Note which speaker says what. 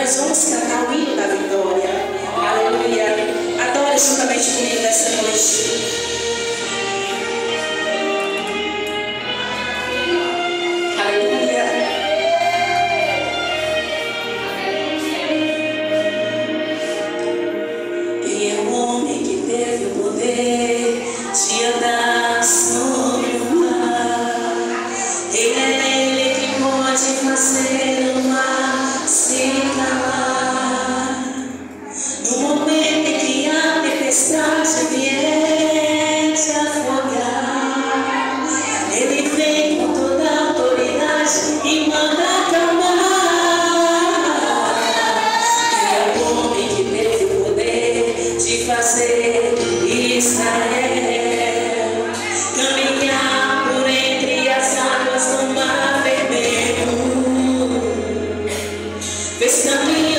Speaker 1: nós vamos cantar o hino da vitória. Aleluia. Adore juntamente comigo nessa noite. De andar sobre o mar, ele que pode fazer o mar se calar. No momento em que a tempestade vier te afogar, ele vem com toda a autoridade e manda acalmar. Ele é o homem que teve o poder de fazer Israel caminhar por entre as águas do mar vermelho, fez caminhar